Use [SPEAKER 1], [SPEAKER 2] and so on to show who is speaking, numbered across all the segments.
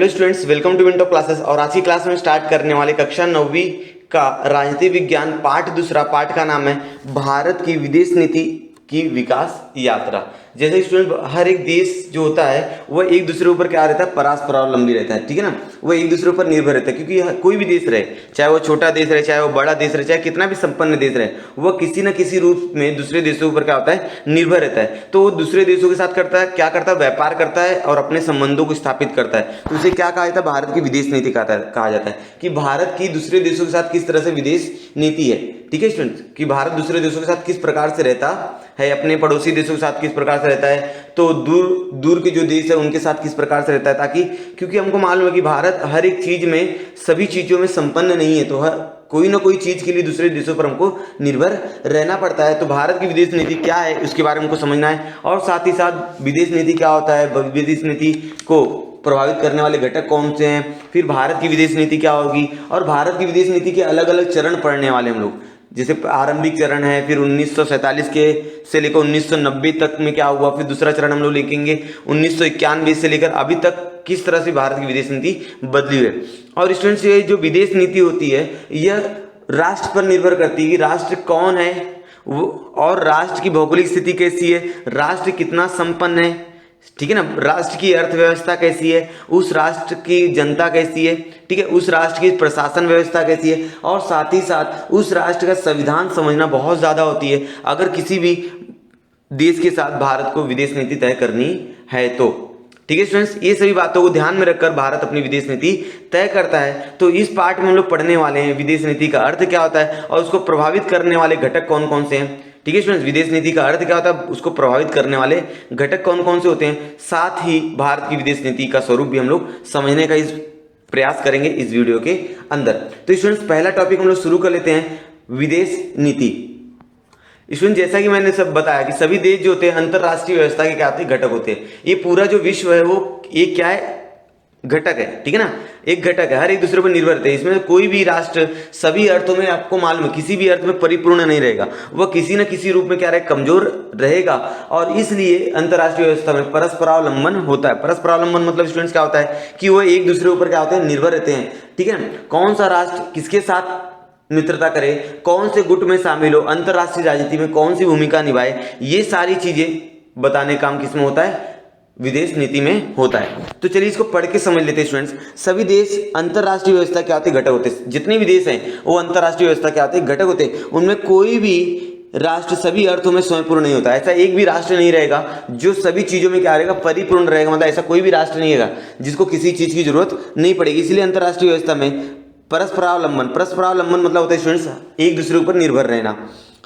[SPEAKER 1] Hello students, welcome to window classes. और आज की क्लास में स्टार्ट करने वाले कक्षा 9वीं का राजनीति विज्ञान पाठ दूसरा। पाठ का नाम है भारत की विदेश नीति की विकास यात्रा। जैसे स्टूडेंट, हर एक देश जो होता है वह एक दूसरे ऊपर क्या रहता है, परास्परावलंबी रहता है, ठीक है ना। वह एक दूसरे ऊपर निर्भर रहता है, क्योंकि कोई भी देश रहे, चाहे वो छोटा देश रहे, चाहे वो बड़ा देश रहे, चाहे कितना भी संपन्न देश रहे, वह किसी न किसी रूप में दूसरे देशों के ऊपर क्या होता है, निर्भर रहता है। तो वो दूसरे देशों के साथ करता है, क्या करता है, व्यापार करता है और अपने संबंधों को स्थापित करता है। तो उसे क्या कहा जाता है, भारत की विदेश नीति कहा जाता है कि भारत की दूसरे देशों के साथ किस तरह से विदेश नीति है, ठीक है स्टूडेंट्स, कि भारत दूसरे देशों के साथ किस प्रकार से रहता है, अपने पड़ोसी देशों के साथ किस प्रकार से रहता है, तो दूर के जो देश है उनके साथ किस प्रकार से रहता है, ताकि क्योंकि हमको मालूम है कि भारत हर एक चीज में, सभी चीजों में संपन्न नहीं है, तो हर कोई ना कोई चीज के लिए दूसरे देशों पर हमको निर्भर रहना पड़ता है। तो भारत की विदेश नीति क्या है उसके बारे में हमको समझना है, और साथ ही साथ विदेश नीति क्या होता है, विदेश नीति को प्रभावित करने वाले घटक कौन से हैं, फिर भारत की विदेश नीति क्या होगी, और भारत की विदेश नीति के अलग अलग चरण पढ़ने वाले हम लोग। जैसे आरंभिक चरण है, फिर 1947 के से लेकर 1990 तक में क्या हुआ, फिर दूसरा चरण हम लोग लिखेंगे 1991 से लेकर अभी तक किस तरह से भारत की विदेश नीति बदली है। और स्टूडेंट्स, ये जो विदेश नीति होती है यह राष्ट्र पर निर्भर करती है कि राष्ट्र कौन है वो, और राष्ट्र की भौगोलिक स्थिति कैसी है, राष्ट्र कितना संपन्न है, ठीक है ना, राष्ट्र की अर्थव्यवस्था कैसी है, उस राष्ट्र की जनता कैसी है, ठीक है, उस राष्ट्र की प्रशासन व्यवस्था कैसी है, और साथ ही साथ उस राष्ट्र का संविधान समझना बहुत ज़्यादा होती है अगर किसी भी देश के साथ भारत को विदेश नीति तय करनी है तो, ठीक है स्टूडेंट्स। ये सभी बातों को ध्यान में रखकर भारत अपनी विदेश नीति तय करता है। तो इस पार्ट में हम लोग पढ़ने वाले हैं विदेश नीति का अर्थ क्या होता है और उसको प्रभावित करने वाले घटक कौन कौन से हैं, ठीक है स्टूडेंट्स। विदेश नीति का अर्थ क्या होता है, उसको प्रभावित करने वाले घटक कौन कौन से होते हैं, साथ ही भारत की विदेश नीति का स्वरूप भी हम लोग समझने का इस प्रयास करेंगे इस वीडियो के अंदर। तो स्टूडेंट्स, पहला टॉपिक हम लोग शुरू कर लेते हैं, विदेश नीति। स्टूडेंट, जैसा कि मैंने सब बताया कि सभी देश जो होते हैं अंतरराष्ट्रीय व्यवस्था के क्या होते हैं, घटक होते हैं। ये पूरा जो विश्व है वो एक क्या है, घटक है, ठीक है ना, एक घटक है, हर एक दूसरे पर निर्भर रहते हैं। इसमें कोई भी राष्ट्र सभी अर्थों में, आपको मालूम है, किसी भी अर्थ में परिपूर्ण नहीं रहेगा, वह किसी न किसी रूप में क्या रहेगा, कमजोर रहेगा। और इसलिए अंतरराष्ट्रीय व्यवस्था में परस्परावलंबन होता है। परस्परावलंबन मतलब स्टूडेंट्स क्या होता है कि वो एक दूसरे ऊपर क्या होते हैं, निर्भर रहते हैं, ठीक है ना। कौन सा राष्ट्र किसके साथ मित्रता करे, कौन से गुट में शामिल हो, अंतरराष्ट्रीय राजनीति में कौन सी भूमिका निभाए, ये सारी चीजें बताने का काम किसमें होता है, विदेश नीति में होता है। तो चलिए इसको पढ़ के समझ लेते हैं स्टूडेंट्स। सभी देश अंतरराष्ट्रीय व्यवस्था क्या होते हैं, घटक होते हैं। जितने भी देश हैं वो अंतरराष्ट्रीय व्यवस्था क्या होते हैं, घटक होते हैं। उनमें कोई भी राष्ट्र सभी अर्थों में स्वयंपूर्ण नहीं होता। ऐसा एक भी राष्ट्र नहीं रहेगा जो सभी चीजों में क्या रहेगा, परिपूर्ण रहेगा। मतलब ऐसा कोई भी राष्ट्र नहीं रहेगा जिसको किसी चीज की जरूरत नहीं पड़ेगी। इसलिए अंतरराष्ट्रीय व्यवस्था में परस्परावलंबन मतलब होता है स्टूडेंट्स एक दूसरे ऊपर निर्भर रहना।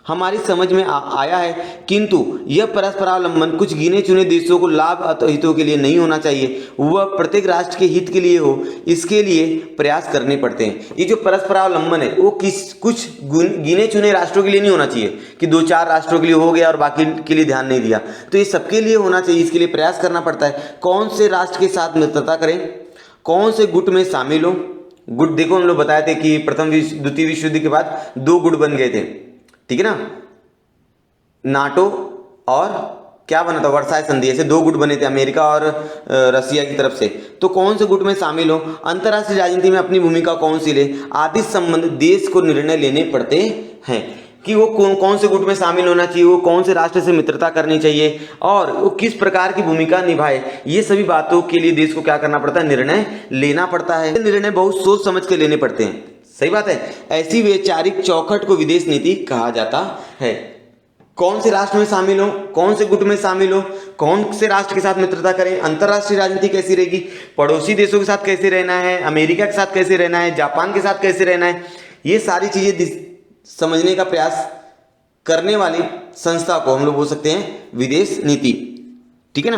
[SPEAKER 1] हमारी समझ में आया है, किंतु यह परस्परावलंबन कुछ गिने चुने देशों को लाभ अथवा हितों के लिए नहीं होना चाहिए, वह प्रत्येक राष्ट्र के हित के लिए हो, इसके लिए प्रयास करने पड़ते हैं। ये जो परस्परावलंबन है वो कुछ गिने चुने राष्ट्रों के लिए नहीं होना चाहिए कि 2-4 राष्ट्रों के लिए हो गया और बाकी के लिए ध्यान नहीं दिया। तो ये सबके लिए होना चाहिए, इसके लिए प्रयास करना पड़ता है। कौन से राष्ट्र के साथ मित्रता करें, कौन से गुट में शामिल हो। गुट देखो, हम लोग बताए थे कि द्वितीय विश्व युद्ध के बाद 2 गुट बन गए थे, ठीक है ना, नाटो और क्या बना था, वर्साय संधि, ऐसे 2 गुट बने थे, अमेरिका और रसिया की तरफ से। तो कौन से गुट में शामिल हो, अंतरराष्ट्रीय राजनीति में अपनी भूमिका कौन सी ले, आदि संबंध देश को निर्णय लेने पड़ते हैं कि वो कौन से गुट में शामिल होना चाहिए, वो कौन से राष्ट्र से मित्रता करनी चाहिए और वो किस प्रकार की भूमिका निभाए। ये सभी बातों के लिए देश को क्या करना पड़ता है, निर्णय लेना पड़ता है। निर्णय बहुत सोच समझ के लेने पड़ते हैं, सही बात है। ऐसी वैचारिक चौखट को विदेश नीति कहा जाता है। कौन से राष्ट्र में शामिल हो, कौन से गुट में शामिल हो, कौन से राष्ट्र के साथ मित्रता करें, अंतरराष्ट्रीय राजनीति कैसी रहेगी, पड़ोसी देशों के साथ कैसे रहना है, अमेरिका के साथ कैसे रहना है, जापान के साथ कैसे रहना है, ये सारी चीजें समझने का प्रयास करने वाली संस्था को हम लोग बोल सकते हैं विदेश नीति, ठीक है ना।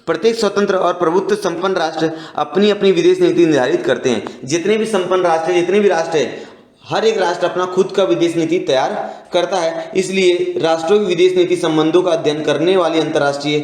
[SPEAKER 1] प्रत्येक स्वतंत्र और प्रभुत्व संपन्न राष्ट्र अपनी अपनी विदेश नीति निर्धारित करते हैं। जितने भी संपन्न राष्ट्र हैं, जितने भी राष्ट्र हैं, हर एक राष्ट्र अपना खुद का विदेश नीति तैयार करता है। इसलिए राष्ट्रों की विदेश नीति संबंधों का अध्ययन करने वाली अंतर्राष्ट्रीय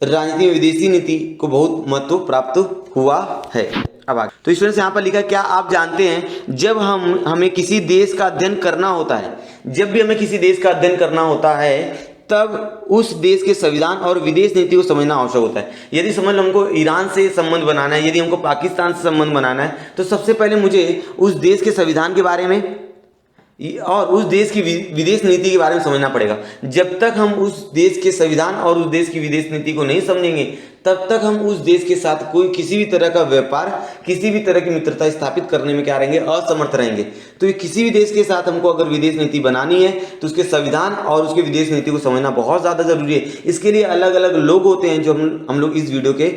[SPEAKER 1] राजनीति में विदेशी नीति को बहुत महत्व प्राप्त हुआ है। अब आगे तो स्टूडेंट्स यहाँ पर लिखा है, क्या आप जानते हैं जब हमें किसी देश का अध्ययन करना होता है, जब भी हमें किसी देश का अध्ययन करना होता है तब उस देश के संविधान और विदेश नीति को समझना आवश्यक होता है। यदि समझ लो हमको ईरान से संबंध बनाना है, यदि हमको पाकिस्तान से संबंध बनाना है, तो सबसे पहले मुझे उस देश के संविधान के बारे में और उस देश की विदेश नीति के बारे में समझना पड़ेगा। जब तक हम उस देश के संविधान और उस देश की विदेश नीति को नहीं समझेंगे, तब तक हम उस देश के साथ कोई किसी भी तरह का व्यापार, किसी भी तरह की मित्रता स्थापित करने में क्या रहेंगे, असमर्थ रहेंगे। तो ये किसी भी देश के साथ हमको अगर विदेश नीति बनानी है तो उसके संविधान और उसके विदेश नीति को समझना बहुत ज़्यादा जरूरी है। इसके लिए अलग अलग लोग होते हैं जो हम लोग इस वीडियो के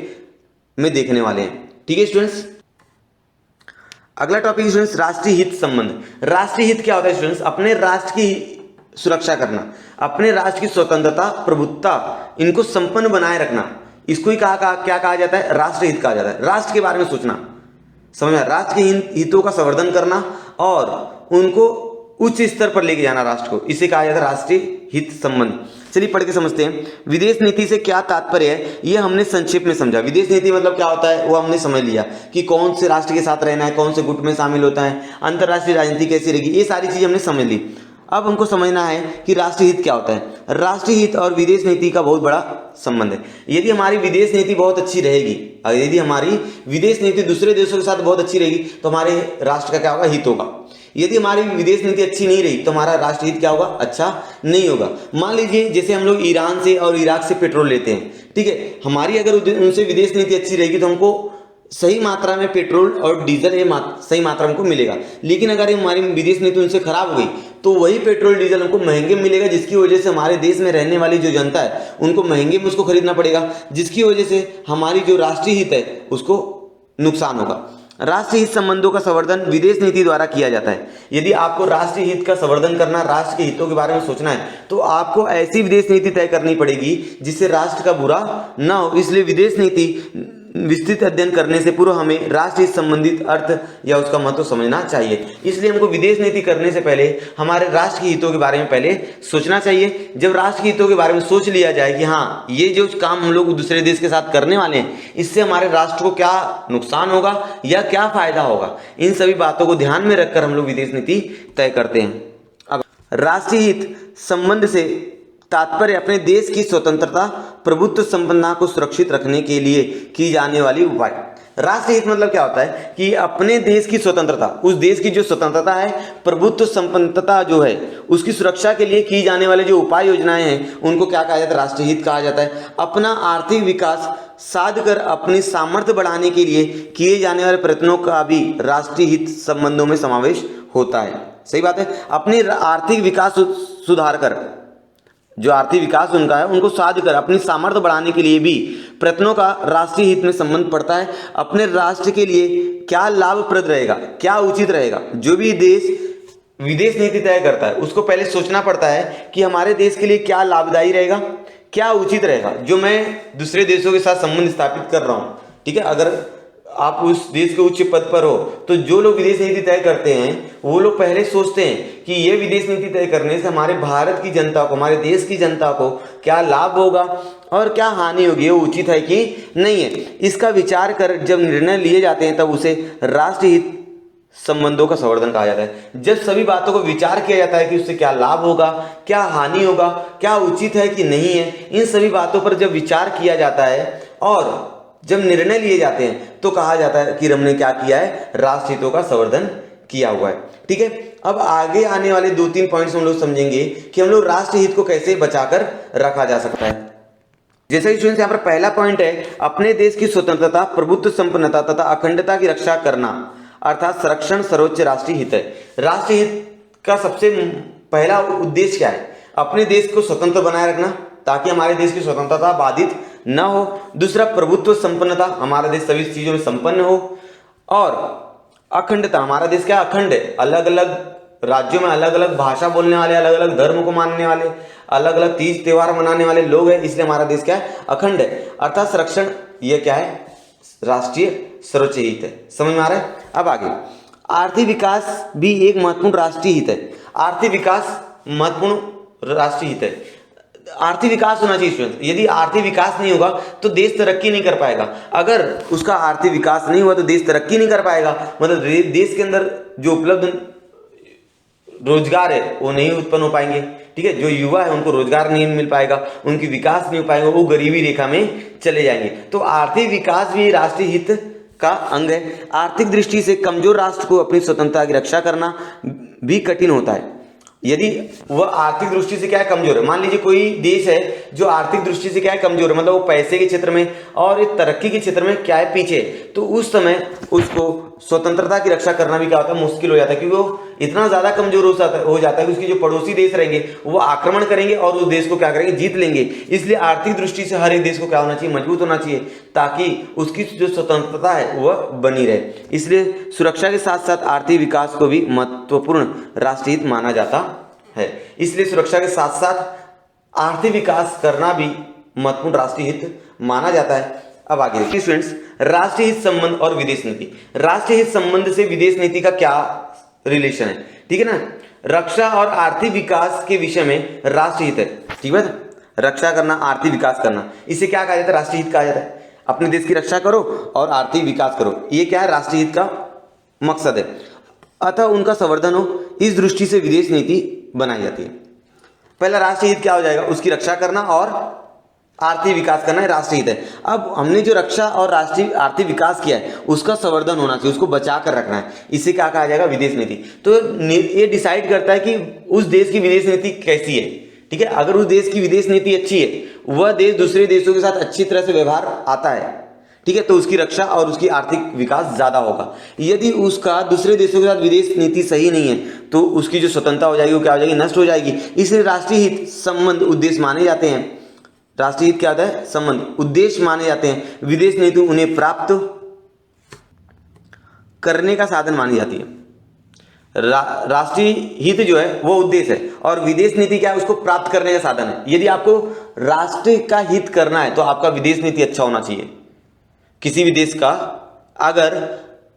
[SPEAKER 1] में देखने वाले हैं। ठीक है स्टूडेंट्स, अगला टॉपिक स्टूडेंट्स राष्ट्रीय हित संबंध। राष्ट्रीय हित क्या होता है स्टूडेंट्स? अपने राष्ट्र की सुरक्षा करना, अपने राष्ट्र की स्वतंत्रता, प्रभुत्ता, इनको संपन्न बनाए रखना, इसको ही क्या कहा जाता है? राष्ट्रीय हित कहा जाता है। राष्ट्र के बारे में सोचना, समझ में? राष्ट्र के हितों का संवर्धन करना और उनको उच्च स्तर पर लेके जाना राष्ट्र को, इसे कहा जाता है राष्ट्रीय हित संबंध। चलिए पढ़ के समझते हैं। विदेश नीति से क्या तात्पर्य है, ये हमने संक्षेप में समझा। विदेश नीति मतलब क्या होता है वो हमने समझ लिया कि कौन से राष्ट्र के साथ रहना है, कौन से गुट में शामिल होता है, अंतर्राष्ट्रीय राजनीति कैसी रहेगी, ये सारी चीजें हमने समझ ली। अब हमको समझना है कि राष्ट्रीय हित क्या होता है। राष्ट्रीय हित और विदेश नीति का बहुत बड़ा संबंध है। यदि हमारी विदेश नीति बहुत अच्छी रहेगी, यदि हमारी विदेश नीति दूसरे देशों के साथ बहुत अच्छी रहेगी, तो हमारे राष्ट्र का क्या होगा? हित होगा। यदि हमारी विदेश नीति अच्छी नहीं रही तो हमारा राष्ट्रीय हित क्या होगा? अच्छा नहीं होगा। मान लीजिए जैसे हम लोग ईरान से और इराक से पेट्रोल लेते हैं, ठीक है, हमारी अगर उनसे विदेश नीति अच्छी रहेगी तो हमको सही मात्रा में पेट्रोल और डीजल ये सही मात्रा में हमको मिलेगा। लेकिन अगर हमारी विदेश नीति उनसे खराब हो गई तो वही पेट्रोल डीजल हमको महंगे मिलेगा, जिसकी वजह से हमारे देश में रहने वाली जो जनता है उनको महंगे में उसको खरीदना पड़ेगा, जिसकी वजह से हमारी जो राष्ट्रीय हित है उसको नुकसान होगा। राष्ट्रीय हित संबंधों का संवर्धन विदेश नीति द्वारा किया जाता है। यदि आपको राष्ट्रीय हित का संवर्धन करना, राष्ट्र के हितों के बारे में सोचना है, तो आपको ऐसी विदेश नीति तय करनी पड़ेगी जिससे राष्ट्र का बुरा ना हो। इसलिए विदेश नीति विस्तृत अध्ययन करने से पूर्व हमें राष्ट्रीय संबंधित अर्थ या उसका महत्व समझना चाहिए। इसलिए हमको विदेश नीति करने से पहले हमारे राष्ट्र के हितों के बारे में पहले सोचना चाहिए। जब राष्ट्र के हितों के बारे में सोच लिया जाए कि हाँ ये जो काम हम लोग दूसरे देश के साथ करने वाले हैं, इससे हमारे राष्ट्र को क्या नुकसान होगा या क्या फायदा होगा, इन सभी बातों को ध्यान में रखकर हम लोग विदेश नीति तय करते हैं। अब राष्ट्रीय हित संबंध से तात्पर्य अपने देश की स्वतंत्रता, प्रभुत्व, संपन्नता को सुरक्षित रखने के लिए की जाने वाली उपाय। राष्ट्रीय हित मतलब क्या होता है कि अपने देश की स्वतंत्रता, उस देश की जो स्वतंत्रता है, प्रभुत्व, संपन्नता जो है, उसकी सुरक्षा के लिए की जाने वाले जो उपाय योजनाएं हैं उनको क्या कहा जाता है? राष्ट्रीय हित कहा जाता है। अपना आर्थिक विकास साध कर अपनी सामर्थ्य बढ़ाने के लिए किए जाने वाले प्रयत्नों का भी राष्ट्रीय हित संबंधों में समावेश होता है। सही बात है। अपनी आर्थिक विकास सुधार कर, जो आर्थिक विकास उनका है उनको साध कर अपनी सामर्थ्य बढ़ाने के लिए भी प्रयत्नों का राष्ट्रीय हित में संबंध पड़ता है। अपने राष्ट्र के लिए क्या लाभप्रद रहेगा, क्या उचित रहेगा, जो भी देश विदेश नीति तय करता है उसको पहले सोचना पड़ता है कि हमारे देश के लिए क्या लाभदायी रहेगा, क्या उचित रहेगा। जो मैं दूसरे देशों के साथ संबंध स्थापित कर रहा हूँ, ठीक है, अगर आप उस देश के उच्च पद पर हो तो जो लोग विदेश नीति तय करते हैं वो लोग पहले सोचते हैं कि ये विदेश नीति तय करने से हमारे भारत की जनता को, हमारे देश की जनता को क्या लाभ होगा और क्या हानि होगी, वो उचित है कि नहीं है। इसका विचार कर जब निर्णय लिए जाते हैं तब उसे राष्ट्रीय हित संबंधों का संवर्धन कहा जाता है। जब सभी बातों को विचार किया जाता है कि उससे क्या लाभ होगा, क्या हानि होगा, क्या उचित है कि नहीं है, इन सभी बातों पर जब विचार किया जाता है और जब निर्णय लिए जाते हैं तो कहा जाता है कि हमने क्या किया है? राष्ट्रीय हितों का संवर्धन किया हुआ है। ठीक है, अब आगे आने वाले 2-3 पॉइंट्स हम लोग समझेंगे कि हम लोग राष्ट्रीय हित को कैसे बचाकर रखा जा सकता है। जैसे कि स्टूडेंट्स यहाँ पर पहला पॉइंट है अपने देश की स्वतंत्रता, प्रभुत्व, संपन्नता तथा अखंडता की रक्षा करना, अर्थात संरक्षण सर्वोच्च राष्ट्रीय हित है। राष्ट्रीय हित का सबसे पहला उद्देश्य क्या है? अपने देश को स्वतंत्र बनाए रखना ताकि हमारे देश की स्वतंत्रता बाधित न हो। दूसरा प्रभुत्व, संपन्नता, हमारा देश सभी चीजों में संपन्न हो। और अखंडता, हमारा देश क्या अखंड है, अलग अलग राज्यों में अलग अलग भाषा बोलने वाले, अलग अलग धर्म को मानने वाले, अलग अलग तीज त्योहार मनाने वाले लोग हैं, इसलिए हमारा देश क्या है? अखंड है। अर्थात संरक्षण, ये क्या है? राष्ट्रीय सर्वोच्च हित है। समझ में आ रहा है? अब आगे आर्थिक विकास भी एक महत्वपूर्ण राष्ट्रीय हित है। आर्थिक विकास महत्वपूर्ण राष्ट्रीय हित है। आर्थिक विकास होना चाहिए स्टूडेंट। यदि आर्थिक विकास नहीं होगा तो देश तरक्की नहीं कर पाएगा। अगर उसका आर्थिक विकास नहीं हुआ तो देश तरक्की नहीं कर पाएगा। मतलब देश के अंदर जो उपलब्ध रोजगार है वो नहीं उत्पन्न हो पाएंगे, ठीक है। जो युवा है उनको रोजगार नहीं मिल पाएगा, उनकी विकास नहीं हो पाएगा, वो गरीबी रेखा में चले जाएंगे। तो आर्थिक विकास भी राष्ट्रीय हित का अंग है। आर्थिक दृष्टि से कमजोर राष्ट्र को अपनी स्वतंत्रता की रक्षा करना भी कठिन होता है यदि वह आर्थिक दृष्टि से क्या है, कमजोर है। मान लीजिए कोई देश है जो आर्थिक दृष्टि से क्या है, कमजोर है, मतलब वो पैसे के क्षेत्र में और तरक्की के क्षेत्र में क्या है, पीछे, तो उस समय उसको स्वतंत्रता की रक्षा करना भी क्या होता है, मुश्किल हो जाता है, क्योंकि वो इतना ज्यादा कमजोर हो जाता है कि उसके जो पड़ोसी देश रहेंगे वो आक्रमण करेंगे और उस देश को क्या करेंगे, जीत लेंगे। इसलिए आर्थिक दृष्टि से हर एक देश को क्या होना चाहिए, मजबूत होना चाहिए, ताकि उसकी जो स्वतंत्रता है वह बनी रहे। इसलिए सुरक्षा के साथ साथ आर्थिक विकास को भी महत्वपूर्ण राष्ट्रीय हित माना जाता है। इसलिए सुरक्षा के साथ साथ आर्थिक विकास करना भी महत्वपूर्ण राष्ट्रीय हित माना जाता है। अब आगे देखिए स्टूडेंट्स, राष्ट्रीय हित संबंध और विदेश नीति। राष्ट्रीय हित संबंध से विदेश नीति का क्या रिलेशन है, ठीक है ना। रक्षा और आर्थिक विकास के विषय में राष्ट्रीय हित है, ठीक है। रक्षा करना, आर्थिक विकास करना, इसे क्या कहा जाता है, राष्ट्रीय हित कहा जाता है। अपने देश की रक्षा करो और आर्थिक विकास करो, ये क्या है, राष्ट्रीय हित का मकसद है। अतः उनका संवर्धन हो, इस दृष्टि से विदेश नीति बनाई जाती है। पहला राष्ट्रीय हित क्या हो जाएगा, उसकी रक्षा करना और आर्थिक विकास करना है, राष्ट्रीय हित है। अब हमने जो रक्षा और राष्ट्रीय आर्थिक विकास किया है उसका संवर्धन होना चाहिए, उसको बचा कर रखना है, इसे क्या कहा जाएगा, विदेश नीति। तो ये डिसाइड करता है कि उस देश की विदेश नीति कैसी है, ठीक है। अगर उस देश की विदेश नीति अच्छी है, वह देश दूसरे देशों के साथ अच्छी तरह से व्यवहार आता है, ठीक है, तो उसकी रक्षा और उसकी आर्थिक विकास ज्यादा होगा। यदि उसका दूसरे देशों के साथ विदेश नीति सही नहीं है तो उसकी जो स्वतंत्रता हो जाएगी वो क्या हो जाएगी, नष्ट हो जाएगी। इसलिए राष्ट्रीय हित संबंध उद्देश्य माने जाते हैं। राष्ट्रीय हित क्या होता है, संबंध उद्देश्य माने जाते हैं। विदेश नीति उन्हें प्राप्त करने का साधन मानी जाती है। राष्ट्रीय हित जो है वो उद्देश्य है और विदेश नीति क्या है, उसको प्राप्त करने का साधन है। यदि आपको राष्ट्र का हित करना है तो आपका विदेश नीति अच्छा होना चाहिए। किसी भी देश का अगर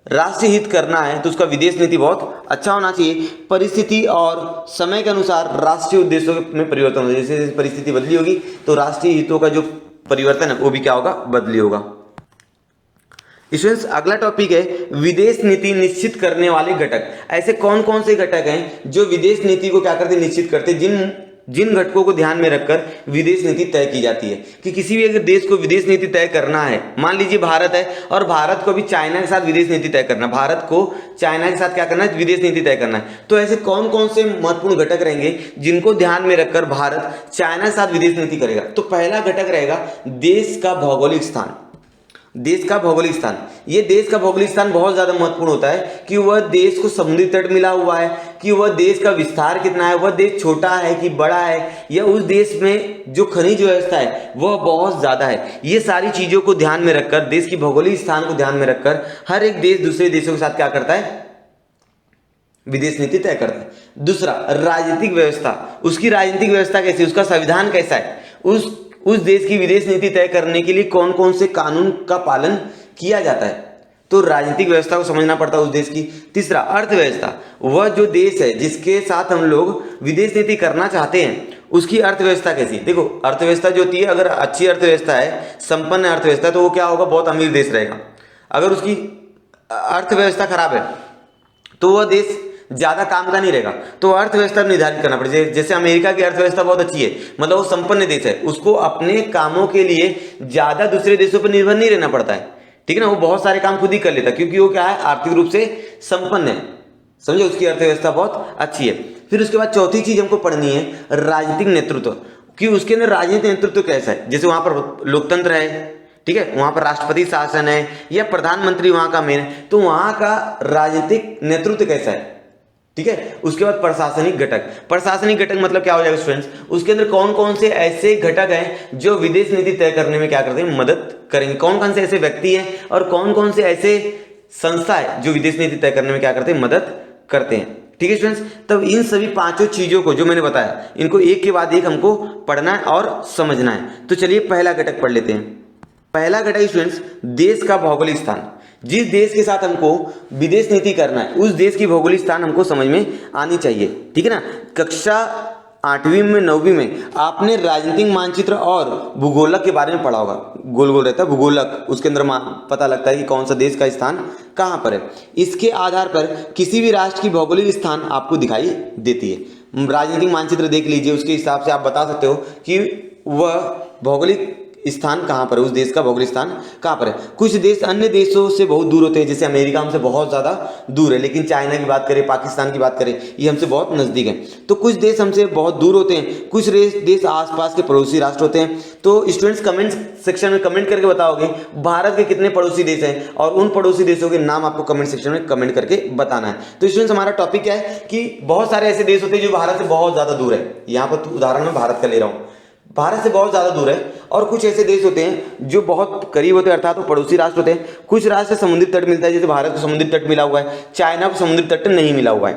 [SPEAKER 1] राष्ट्रीय हित करना है तो उसका विदेश नीति बहुत अच्छा होना चाहिए। परिस्थिति और समय के अनुसार राष्ट्रीय उद्देश्यों में परिवर्तन होगा। जैसे जैसे परिस्थिति बदली होगी तो राष्ट्रीय हितों का जो परिवर्तन है वो भी क्या होगा, बदली होगा। स्टूडेंट्स, अगला टॉपिक है विदेश नीति निश्चित करने वाले घटक। ऐसे कौन कौन से घटक हैं जो विदेश नीति को क्या करते हैं, निश्चित करते हैं। जिन घटकों को ध्यान में रखकर विदेश नीति तय की जाती है कि किसी भी अगर देश को विदेश नीति तय करना है, मान लीजिए भारत है और भारत को भी चाइना के साथ विदेश नीति तय करना है, भारत को चाइना के साथ क्या करना है, विदेश नीति तय करना है, तो ऐसे कौन कौन से महत्वपूर्ण घटक रहेंगे जिनको ध्यान में रखकर भारत चाइना के साथ विदेश नीति करेगा। तो पहला घटक रहेगा देश का भौगोलिक स्थान। देश का भौगोलिक स्थान, ये देश का भौगोलिक स्थान बहुत ज्यादा महत्वपूर्ण होता है कि वह देश को समुद्री तट मिला हुआ है, कि वह देश का विस्तार कितना है, वह देश छोटा है कि बड़ा है, या उस देश में जो खनिज व्यवस्था है वह बहुत ज्यादा है। ये सारी चीजों को ध्यान में रखकर, देश की भौगोलिक स्थान को ध्यान में रखकर हर एक देश दूसरे देशों के साथ क्या करता है, विदेश नीति तय करता है। दूसरा, राजनीतिक व्यवस्था, उसकी राजनीतिक व्यवस्था कैसी, उसका संविधान कैसा है, उस देश की विदेश नीति तय करने के लिए कौन कौन से कानून का पालन किया जाता है, तो राजनीतिक व्यवस्था को समझना पड़ता है उस देश की। तीसरा, अर्थव्यवस्था, वह जो देश है जिसके साथ हम लोग विदेश नीति करना चाहते हैं उसकी अर्थव्यवस्था कैसी। देखो, अर्थव्यवस्था जो होती है, अगर अच्छी अर्थव्यवस्था है, संपन्न अर्थव्यवस्था, तो वो क्या होगा, बहुत अमीर देश रहेगा। अगर उसकी अर्थव्यवस्था खराब है तो वह देश ज्यादा काम का नहीं रहेगा। तो अर्थव्यवस्था निर्धारित करना पड़ेगा। जैसे अमेरिका की अर्थव्यवस्था बहुत अच्छी है, मतलब वो संपन्न देश है, उसको अपने कामों के लिए ज्यादा दूसरे देशों पर निर्भर नहीं रहना पड़ता है, ठीक है ना। वो बहुत सारे काम खुद ही कर लेता है क्योंकि वो क्या है, आर्थिक रूप से संपन्न है, समझे, उसकी अर्थव्यवस्था बहुत अच्छी है। फिर उसके बाद चौथी चीज हमको पढ़नी है राजनीतिक नेतृत्व, कि उसके अंदर राजनीतिक नेतृत्व कैसा है। जैसे वहां पर लोकतंत्र है, ठीक है, वहां पर राष्ट्रपति शासन है या प्रधानमंत्री वहां का मेन है, तो वहां का राजनीतिक नेतृत्व कैसा है, ठीक है। उसके बाद प्रशासनिक घटक, प्रशासनिक घटक मतलब क्या हो जाएगा स्टूडेंट्स, उसके अंदर कौन कौन से ऐसे घटक हैं जो विदेश नीति तय करने में क्या करते हैं, मदद करेंगे। कौन कौन से ऐसे व्यक्ति हैं और कौन कौन से ऐसे संस्था है जो विदेश नीति तय करने में क्या करते हैं, मदद करते हैं, ठीक है स्टूडेंट्स। तब इन सभी पांचों चीजों को जो मैंने बताया, इनको एक के बाद एक हमको पढ़ना है और समझना है। तो चलिए पहला घटक पढ़ लेते हैं। पहला घटक स्टूडेंट्स, देश का भौगोलिक स्थान। जिस देश के साथ हमको विदेश नीति करना है उस देश की भौगोलिक स्थान हमको समझ में आनी चाहिए, ठीक है ना। कक्षा 8वीं में 9वीं में आपने राजनीतिक मानचित्र और भूगोलक के बारे में पढ़ा होगा। गोल गोल रहता है भूगोलक, उसके अंदर पता लगता है कि कौन सा देश का स्थान कहाँ पर है। इसके आधार पर किसी भी राष्ट्र की भौगोलिक स्थान आपको दिखाई देती है। राजनीतिक मानचित्र देख लीजिए, उसके हिसाब से आप बता सकते हो कि वह भौगोलिक स्थान कहाँ पर है, उस देश का भौगोलिक स्थान कहाँ पर है। कुछ देश अन्य देशों से बहुत दूर होते हैं, जैसे अमेरिका हमसे बहुत ज़्यादा दूर है, लेकिन चाइना की बात करें, पाकिस्तान की बात करें, ये हमसे बहुत नज़दीक है। तो कुछ देश हमसे बहुत दूर होते हैं, कुछ देश आसपास के पड़ोसी राष्ट्र होते हैं। तो स्टूडेंट्स कमेंट सेक्शन में कमेंट करके बताओगे भारत के कितने पड़ोसी देश हैं, और उन पड़ोसी देशों के नाम आपको कमेंट सेक्शन में कमेंट करके बताना है। तो स्टूडेंट्स हमारा टॉपिक क्या है कि बहुत सारे ऐसे देश होते हैं जो भारत से बहुत ज़्यादा दूर है। यहाँ पर उदाहरण मैं भारत का ले रहा हूँ, भारत से बहुत ज़्यादा दूर है। और कुछ ऐसे देश होते हैं जो बहुत करीब होते हैं, अर्थात वो पड़ोसी राष्ट्र होते हैं। कुछ राष्ट्र से समुद्री तट मिलता है, जैसे भारत को समुद्री तट मिला हुआ है, चाइना को समुद्री तट नहीं मिला हुआ है,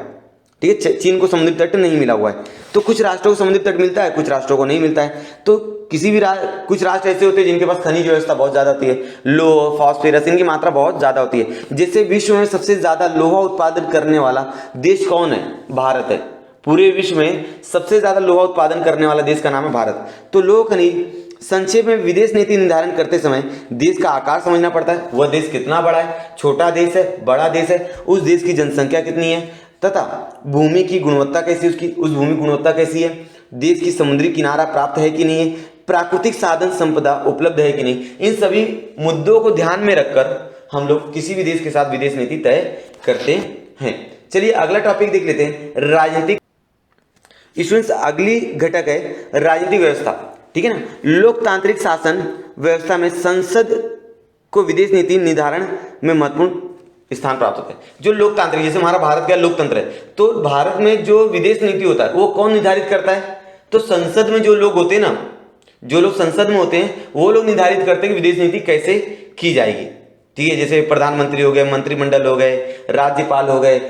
[SPEAKER 1] ठीक है, चीन को समुद्री तट नहीं मिला हुआ है। तो कुछ राष्ट्रों को समुद्री तट मिलता है, कुछ राष्ट्रों को नहीं मिलता है। तो किसी भी कुछ राष्ट्र ऐसे होते हैं जिनके पास खनिज व्यवस्था बहुत ज़्यादा होती है, लोह, फॉस्फोरस, इनकी मात्रा बहुत ज़्यादा होती है। जैसे विश्व में सबसे ज़्यादा लोहा उत्पादन करने वाला देश कौन है? भारत है। पूरे विश्व में सबसे ज्यादा लोहा उत्पादन करने वाला देश का नाम है भारत। तो लोह खनिज संक्षेप में विदेश नीति निर्धारण करते समय देश का आकार समझना पड़ता है, वह देश कितना बड़ा है, छोटा देश है, बड़ा देश है, उस देश की जनसंख्या कितनी है, तथा भूमि की गुणवत्ता कैसी, उसकी उस भूमि गुणवत्ता कैसी है, देश की समुद्री किनारा प्राप्त है कि नहीं है, प्राकृतिक साधन संपदा उपलब्ध है कि नहीं। इन सभी मुद्दों को ध्यान में रखकर हम लोग किसी भी देश के साथ विदेश नीति तय करते हैं। चलिए अगला टॉपिक देख लेते हैं, राजनीतिक। स्टूडेंट्स अगली घटक है राजनीतिक व्यवस्था, ठीक है ना। लोकतांत्रिक शासन व्यवस्था में संसद को विदेश नीति निर्धारण में महत्वपूर्ण स्थान प्राप्त होता है। जो लोकतांत्रिक, जैसे हमारा भारत का लोकतंत्र है, तो भारत में जो विदेश नीति होता है वो कौन निर्धारित करता है? तो संसद में जो लोग होते हैं ना, जो लोग संसद में होते हैं वो लोग निर्धारित करते हैं कि विदेश नीति कैसे की जाएगी, ठीक है। जैसे प्रधानमंत्री हो गए, मंत्रिमंडल हो गए, राज्यपाल हो गए,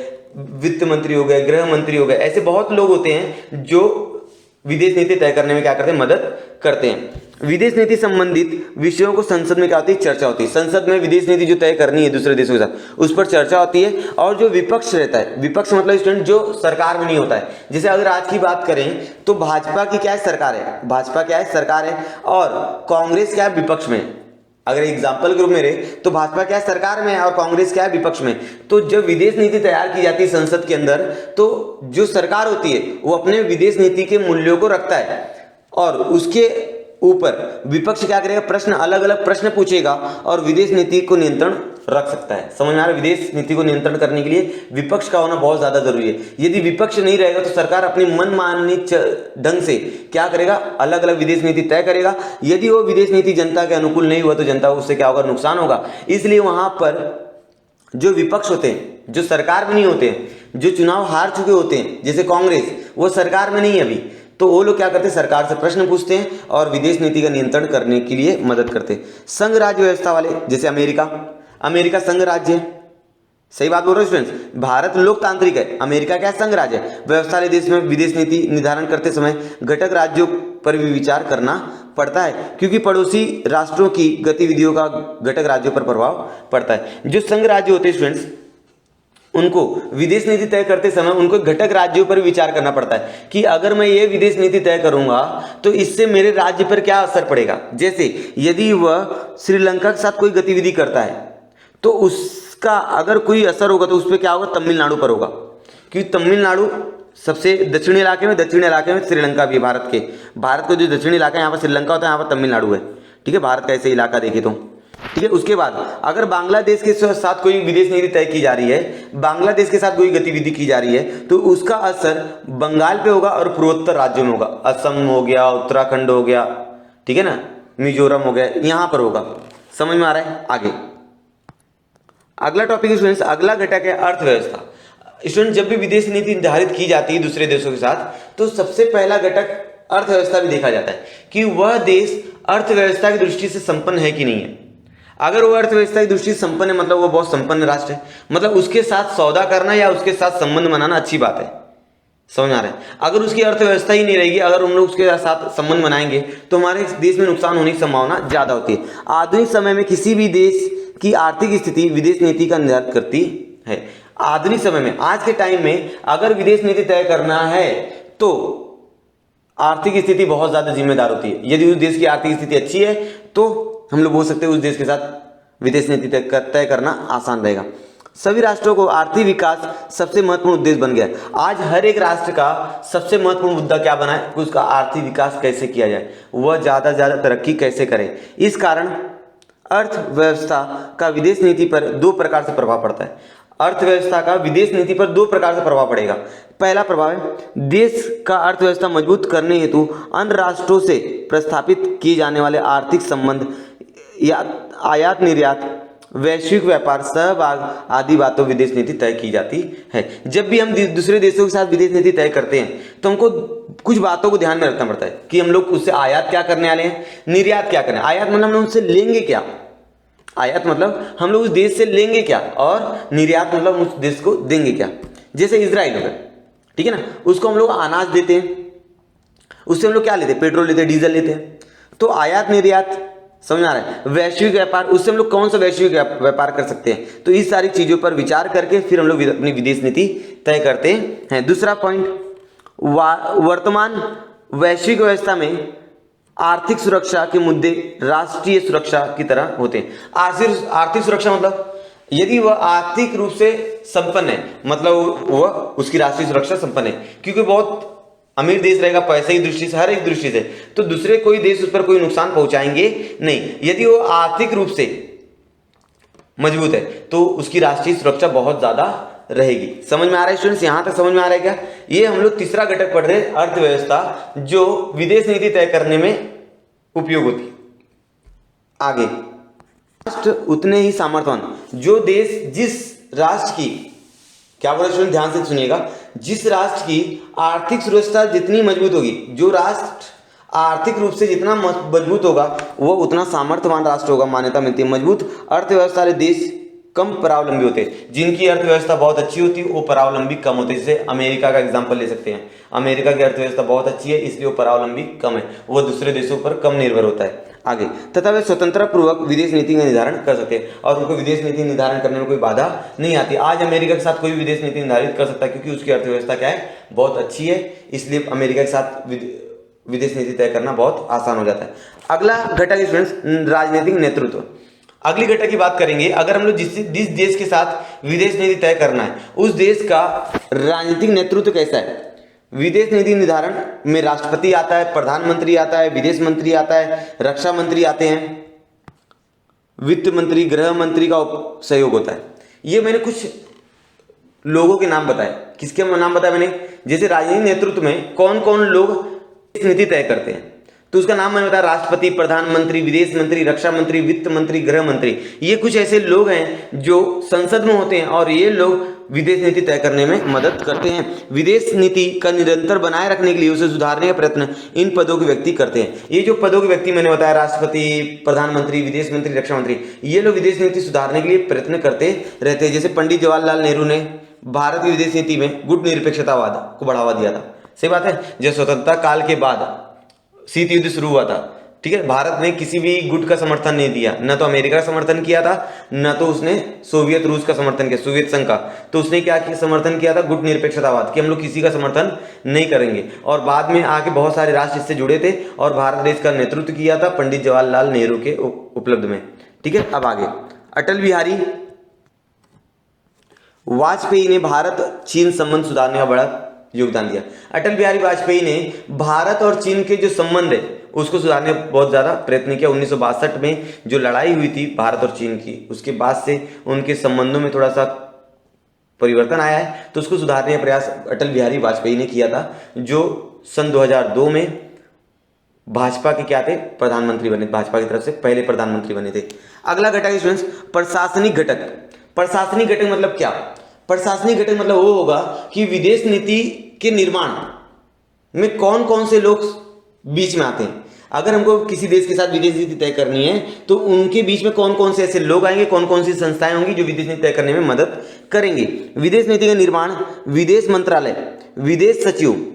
[SPEAKER 1] वित्त मंत्री हो गए, गृह मंत्री हो गए, ऐसे बहुत लोग होते हैं जो विदेश नीति तय करने में क्या करते हैं? मदद करते हैं। विदेश नीति संबंधित विषयों को संसद में क्या होती है? चर्चा होती है। संसद में विदेश नीति जो तय करनी है दूसरे देशों के साथ, उस पर चर्चा होती है। और जो विपक्ष रहता है, विपक्ष मतलब स्टूडेंट जो सरकार में नहीं होता है, जैसे अगर आज की बात करें तो भाजपा की क्या है? सरकार है, भाजपा क्या है? सरकार है, और कांग्रेस क्या है? विपक्ष में। अगर एग्जाम्पल के रूप में रहे तो भाजपा क्या है? सरकार में, और कांग्रेस क्या है? विपक्ष में। तो जब विदेश नीति तैयार की जाती है संसद के अंदर, तो जो सरकार होती है वो अपने विदेश नीति के मूल्यों को रखता है, और उसके ऊपर विपक्ष क्या करेगा? प्रश्न, अलग अलग प्रश्न पूछेगा, और विदेश नीति को नियंत्रण रख सकता है। समझ में आ रहा है? विदेश नीति को नियंत्रण करने के लिए विपक्ष का होना बहुत ज्यादा जरूरी है। यदि विपक्ष नहीं रहेगा तो सरकार अपनी मनमानी ढंग से क्या करेगा? अलग अलग विदेश नीति तय करेगा। यदि वो विदेश नीति जनता के अनुकूल नहीं हुआ तो जनता को उससे क्या होगा? नुकसान होगा। इसलिए वहां पर जो विपक्ष होते हैं, जो सरकार में नहीं होते हैं, जो चुनाव हार चुके होते हैं, जैसे कांग्रेस, वो सरकार में नहीं है अभी, तो वो लोग क्या करते हैं? सरकार से प्रश्न पूछते हैं और विदेश नीति का नियंत्रण करने के लिए मदद करते हैं। संघ राज्य व्यवस्था वाले, जैसे अमेरिका संघ राज्य है। सही बात बोल रहे हो स्टूडेंट्स? भारत लोकतांत्रिक है, अमेरिका क्या? संघ राज्य है। व्यवस्था वाले देश में विदेश नीति निर्धारण करते समय घटक राज्यों पर भी विचार करना पड़ता है, क्योंकि पड़ोसी राष्ट्रों की गतिविधियों का घटक राज्यों पर प्रभाव पड़ता है। जो संघ राज्य होते हैं स्टूडेंट्स, उनको विदेश नीति तय करते समय उनको घटक राज्यों पर विचार करना पड़ता है कि अगर मैं ये विदेश नीति तय करूंगा तो इससे मेरे राज्य पर क्या असर पड़ेगा। जैसे यदि वह श्रीलंका के साथ कोई गतिविधि करता है तो उसका अगर कोई असर होगा तो उस पर क्या होगा? तमिलनाडु पर होगा, क्योंकि तमिलनाडु सबसे दक्षिणी इलाके में श्रीलंका भी है। भारत को जो दक्षिणी इलाका है यहाँ पर श्रीलंका होता है, यहाँ पर तमिलनाडु है, ठीक है। भारत का ऐसे इलाका देखे तो, ठीक है। उसके बाद अगर बांग्लादेश के साथ कोई विदेश नीति तय की जा रही है, बांग्लादेश के साथ कोई गतिविधि की जा रही है, तो उसका असर बंगाल पे होगा और पूर्वोत्तर राज्यों में होगा। असम हो गया, उत्तराखंड हो गया, ठीक है ना, मिजोरम हो गया, यहां पर होगा। समझ में आ रहा है? आगे अगला टॉपिक स्टूडेंट्स, अगला घटक है अर्थव्यवस्था। स्टूडेंट जब भी विदेश नीति निर्धारित की जाती है दूसरे देशों के साथ, तो सबसे पहला घटक अर्थव्यवस्था भी देखा जाता है कि वह देश अर्थव्यवस्था की दृष्टि से संपन्न है कि नहीं है। अगर वो अर्थव्यवस्था की दृष्टि से संपन्न है, मतलब वो बहुत संपन्न राष्ट्र है, मतलब उसके साथ सौदा करना या उसके साथ संबंध बनाना अच्छी बात है। समझ आ रहा है? अगर उसकी अर्थव्यवस्था ही नहीं रहेगी, अगर हम लोग उसके साथ संबंध बनाएंगे तो हमारे देश में नुकसान होने की संभावना ज्यादा होती है। आधुनिक समय में किसी भी देश की आर्थिक स्थिति विदेश नीति का निर्धारित करती है। आधुनिक समय में, आज के टाइम में अगर विदेश नीति तय करना है तो आर्थिक स्थिति बहुत ज्यादा जिम्मेदार होती है। यदि उस देश की आर्थिक स्थिति अच्छी है तो हम लोग बोल सकते हैं उस देश के साथ विदेश नीति तय करना आसान रहेगा। सभी राष्ट्रों को आर्थिक विकास सबसे महत्वपूर्ण उद्देश्य बन गया है। आज हर एक राष्ट्र का सबसे महत्वपूर्ण मुद्दा क्या बना है कि उसका आर्थिक विकास कैसे किया जाए, वह ज़्यादा से ज़्यादा तरक्की कैसे करे। इस कारण अर्थव्यवस्था का विदेश नीति पर दो प्रकार से प्रभाव पड़ता है। अर्थव्यवस्था का विदेश नीति पर दो प्रकार से प्रभाव पड़ेगा। पहला प्रभाव है देश का अर्थव्यवस्था मजबूत करने हेतु अन्य राष्ट्रों से प्रस्थापित किए जाने वाले आर्थिक संबंध या आयात निर्यात, वैश्विक व्यापार, सहभाग आदि बातों विदेश नीति तय की जाती है। जब भी हम दूसरे देशों के साथ विदेश नीति तय करते हैं तो हमको कुछ बातों को ध्यान में रखना पड़ता है कि हम लोग उससे आयात क्या करने वाले हैं, निर्यात क्या करने। आयात मतलब हम लोग उससे लेंगे क्या, आयात मतलब हम लोग उस देश से लेंगे क्या, और निर्यात मतलब उस देश को देंगे क्या। जैसे इजराइल हो गया, ठीक है ना, उसको हम लोग अनाज देते हैं, उससे हम लोग क्या लेते हैं, पेट्रोल लेते हैं, डीजल लेते हैं। तो आयात निर्यात समझ आ रहा है। वैश्विक व्यापार, उससे हम लोग कौन सा वैश्विक व्यापार कर सकते हैं। तो इस सारी चीजों पर विचार करके फिर हम लोग अपनी विदेश नीति तय करते हैं। दूसरा पॉइंट, वर्तमान वैश्विक व्यवस्था में आर्थिक सुरक्षा के मुद्दे राष्ट्रीय सुरक्षा की तरह होते हैं। आर्थिक सुरक्षा मतलब यदि वह आर्थिक रूप से संपन्न है, मतलब वह उसकी राष्ट्रीय सुरक्षा संपन्न है, क्योंकि बहुत अमीर देश रहेगा पैसे की दृष्टि से, हर एक दृष्टि से, तो दूसरे कोई देश उस पर कोई नुकसान पहुंचाएंगे नहीं। यदि वो आर्थिक रूप से मजबूत है तो उसकी राष्ट्रीय सुरक्षा बहुत ज्यादा रहेगी। समझ में आ रहा है स्टूडेंट्स, यहां तक समझ में आ रहा है क्या। ये हम लोग तीसरा घटक पढ़ रहे हैं, अर्थव्यवस्था, जो विदेश नीति तय करने में उपयोग होती है। आगे, राष्ट्र उतने ही सामर्थ्यवान, जो देश जिस राष्ट्र की, क्या बोला स्टूडेंट, ध्यान से सुनिएगा, जिस राष्ट्र की आर्थिक सुरक्षा जितनी मजबूत होगी, जो राष्ट्र आर्थिक रूप से जितना मजबूत होगा वो उतना सामर्थ्यवान राष्ट्र होगा, मान्यता मिलती है। मजबूत अर्थव्यवस्था वाले देश कम परावलंबी होते हैं। जिनकी अर्थव्यवस्था बहुत अच्छी होती है वो परावलंबी कम होते हैं। जैसे अमेरिका का एग्जांपल ले सकते हैं, अमेरिका की अर्थव्यवस्था बहुत अच्छी है इसलिए वो परावलंबी कम है, वो दूसरे देशों पर कम निर्भर होता है। आगे, तथा वे स्वतंत्र पूर्वक विदेश नीति का निर्धारण कर सकते हैं और उनको विदेश नीति निर्धारण करने में कोई बाधा नहीं आती। आज अमेरिका के साथ कोई भी विदेश नीति निर्धारित कर सकता है क्योंकि उसकी अर्थव्यवस्था क्या है, बहुत अच्छी है, इसलिए अमेरिका के साथ विदेश नीति तय करना बहुत आसान हो जाता है। अगला घटक स्टूडेंट्स, राजनीतिक नेतृत्व। अगली घटक की बात करेंगे, अगर हम लोग जिस देश के साथ विदेश नीति तय करना है उस देश का राजनीतिक नेतृत्व कैसा है। विदेश नीति निर्धारण में राष्ट्रपति आता है, प्रधानमंत्री आता है, विदेश मंत्री आता है, रक्षा मंत्री आते हैं, वित्त मंत्री, गृह मंत्री का सहयोग होता है। ये मैंने कुछ लोगों के नाम बताए। किसके नाम बताया मैंने, जैसे राजनीतिक नेतृत्व में कौन कौन लोग नीति तय करते हैं, तो उसका नाम मैंने बताया, राष्ट्रपति, प्रधानमंत्री, विदेश मंत्री, रक्षा मंत्री, वित्त मंत्री, गृह मंत्री। ये कुछ ऐसे लोग हैं जो संसद में होते हैं और ये लोग विदेश नीति तय करने में मदद करते हैं। विदेश नीति का निरंतर बनाए रखने के लिए, उसे सुधारने का प्रयत्न इन पदों के व्यक्ति करते हैं। ये जो पदों के व्यक्ति मैंने बताया, राष्ट्रपति, प्रधानमंत्री, विदेश मंत्री, रक्षा मंत्री, ये लोग विदेश नीति सुधारने के लिए प्रयत्न करते रहते हैं। जैसे पंडित जवाहरलाल नेहरू ने भारत की विदेश नीति में गुट निरपेक्षतावाद को बढ़ावा दिया था। सही बात है। जब स्वतंत्रता काल के बाद शीत युद्ध शुरू हुआ था, ठीक है, भारत ने किसी भी गुट का समर्थन नहीं दिया, न तो अमेरिका का समर्थन किया था, न तो उसने सोवियत रूस का समर्थन किया, सोवियत संघ का। तो उसने क्या समर्थन किया था, गुट निरपेक्षतावाद, कि हम लोग किसी का समर्थन नहीं करेंगे। और बाद में आके बहुत सारे राष्ट्र इससे जुड़े थे और भारत देश का नेतृत्व किया था पंडित जवाहरलाल नेहरू के उपलब्ध में। ठीक है, अब आगे, अटल बिहारी वाजपेयी ने भारत चीन संबंध सुधारने का बड़ा योगदान दिया। अटल बिहारी वाजपेयी ने भारत और चीन के जो संबंध है उसको सुधारने का बहुत ज्यादा प्रयत्न किया। 1962 में जो लड़ाई हुई थी भारत और चीन की, उसके बाद से उनके संबंधों में थोड़ा सा परिवर्तन आया है, तो उसको सुधारने का प्रयास अटल बिहारी वाजपेयी ने किया था, जो सन 2002 में भाजपा के क्या थे, प्रधानमंत्री बने, भाजपा की तरफ से पहले प्रधानमंत्री बने थे। अगला घटक स्टूडेंट्स, प्रशासनिक घटक। प्रशासनिक घटक मतलब क्या, प्रशासनिक घटक मतलब वो होगा कि विदेश नीति के निर्माण में कौन कौन से लोग बीच में आते हैं। अगर हमको किसी देश के साथ विदेश नीति तय करनी है तो उनके बीच में कौन कौन से ऐसे लोग आएंगे, कौन कौन सी संस्थाएं होंगी जो विदेश नीति तय करने में मदद करेंगे। विदेश नीति का निर्माण विदेश मंत्रालय, विदेश सचिव,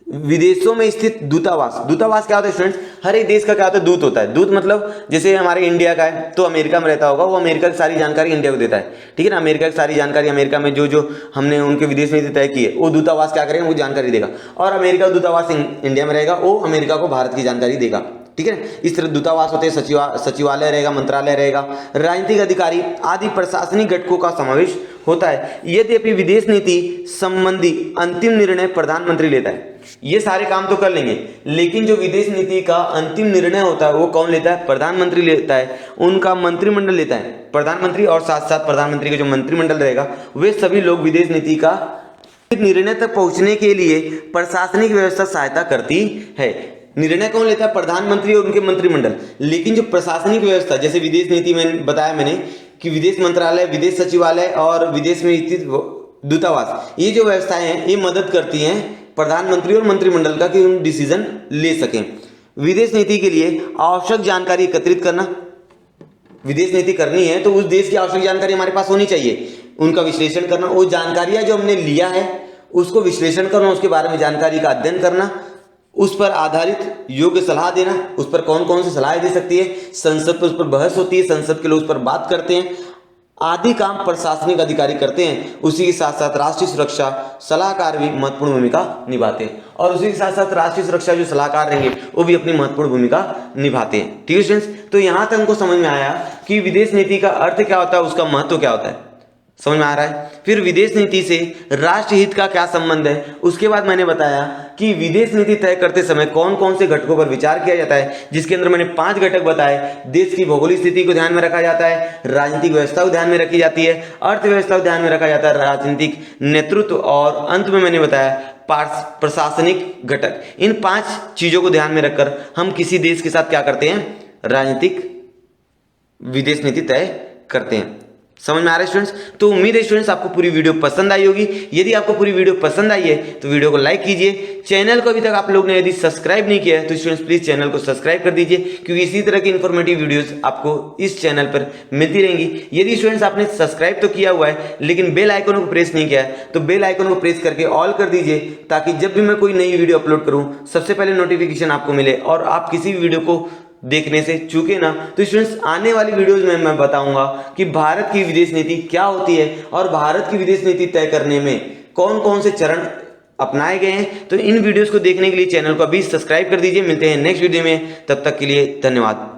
[SPEAKER 1] विदेशों में स्थित दूतावास। दूतावास क्या होता है स्टूडेंट्स? हर एक देश का क्या होता है? दूत होता है। दूत मतलब जैसे हमारे इंडिया का है तो अमेरिका में रहता होगा, वो अमेरिका की सारी जानकारी इंडिया को देता है, ठीक है ना। अमेरिका की सारी जानकारी, अमेरिका में जो जो हमने उनके विदेश नीति तय की है, वो दूतावास क्या करेगा? वो जानकारी देगा। और अमेरिका दूतावास इंडिया में रहेगा, वो अमेरिका को भारत की जानकारी देगा, ठीक है। इस तरह दूतावास होते हैं, सचिवालय रहेगा, मंत्रालय रहेगा, राजनीतिक अधिकारी आदि प्रशासनिक घटकों का समावेश होता है। यद्यपि विदेश नीति संबंधी अंतिम निर्णय प्रधानमंत्री लेता है। ये सारे काम तो कर लेंगे, लेकिन जो विदेश नीति का अंतिम निर्णय होता है वो कौन लेता है? प्रधानमंत्री लेता है, उनका मंत्रिमंडल लेता है। प्रधानमंत्री और साथ साथ प्रधानमंत्री का जो मंत्रिमंडल रहेगा, वे सभी लोग विदेश नीति का निर्णय तक पहुंचने के लिए प्रशासनिक व्यवस्था सहायता करती है। निर्णय कौन लेता है? प्रधानमंत्री और उनके मंत्रिमंडल। लेकिन जो प्रशासनिक व्यवस्था, जैसे विदेश नीति में बताया मैंने कि विदेश मंत्रालय, विदेश सचिवालय और विदेश में स्थित दूतावास, ये जो व्यवस्थाएं हैं ये मदद करती हैं प्रधानमंत्री और मंत्रिमंडल का कि हम डिसीजन ले सकें। विदेश नीति के लिए आवश्यक जानकारी एकत्रित करना। विदेश नीति करनी है तो उस देश की आवश्यक जानकारी हमारे पास होनी चाहिए, उनका विश्लेषण करना, वो जानकारियां जो हमने लिया है उसको विश्लेषण करना, उसके बारे में जानकारी का अध्ययन करना, उस पर आधारित योग्य सलाह देना। उस पर कौन कौन सी सलाह दे सकती है? संसद पर उस पर बहस होती है, संसद के लोग उस पर बात करते हैं, आदि काम प्रशासनिक अधिकारी करते हैं। उसी के साथ साथ राष्ट्रीय सुरक्षा सलाहकार भी महत्वपूर्ण भूमिका निभाते हैं, और उसी के साथ साथ राष्ट्रीय सुरक्षा जो सलाहकार रहेंगे वो भी अपनी महत्वपूर्ण भूमिका निभाते हैं, ठीक है स्टूडेंट्स। तो यहां तक हमको समझ में आया कि विदेश नीति का अर्थ क्या होता है, उसका महत्व क्या होता है, समझ में आ रहा है। फिर विदेश नीति से राष्ट्र हित का क्या संबंध है, उसके बाद मैंने बताया कि विदेश नीति तय करते समय कौन कौन से घटकों पर विचार किया जाता है, जिसके अंदर मैंने 5 घटक बताए। देश की भौगोलिक स्थिति को ध्यान में रखा जाता है, राजनीतिक व्यवस्था को ध्यान में रखी जाती है, अर्थव्यवस्था को ध्यान में रखा जाता है, राजनीतिक नेतृत्व, और अंत में मैंने बताया प्रशासनिक घटक। इन 5 चीजों को ध्यान में रखकर हम किसी देश के साथ क्या करते हैं? राजनीतिक विदेश नीति तय करते हैं। समझ में आ रहा है स्टूडेंट्स? तो उम्मीद है स्टूडेंट्स आपको पूरी वीडियो पसंद आई होगी। यदि आपको पूरी वीडियो पसंद आई है तो वीडियो को लाइक कीजिए। चैनल को अभी तक आप लोग ने यदि सब्सक्राइब नहीं किया है तो स्टूडेंट्स प्लीज चैनल को सब्सक्राइब कर दीजिए, क्योंकि इसी तरह की इन्फॉर्मेटिव वीडियोस आपको इस चैनल पर मिलती रहेंगी। यदि स्टूडेंट्स आपने सब्सक्राइब तो किया हुआ है लेकिन बेल आइकन को प्रेस नहीं किया है तो बेल आइकन को प्रेस करके ऑल कर दीजिए, ताकि जब भी मैं कोई नई वीडियो अपलोड करूं सबसे पहले नोटिफिकेशन आपको मिले और आप किसी भी वीडियो को देखने से चूके ना। तो स्टूडेंट्स आने वाली वीडियोस में मैं बताऊंगा कि भारत की विदेश नीति क्या होती है और भारत की विदेश नीति तय करने में कौन कौन से चरण अपनाए गए हैं। तो इन वीडियोस को देखने के लिए चैनल को अभी सब्सक्राइब कर दीजिए। मिलते हैं नेक्स्ट वीडियो में, तब तक के लिए धन्यवाद।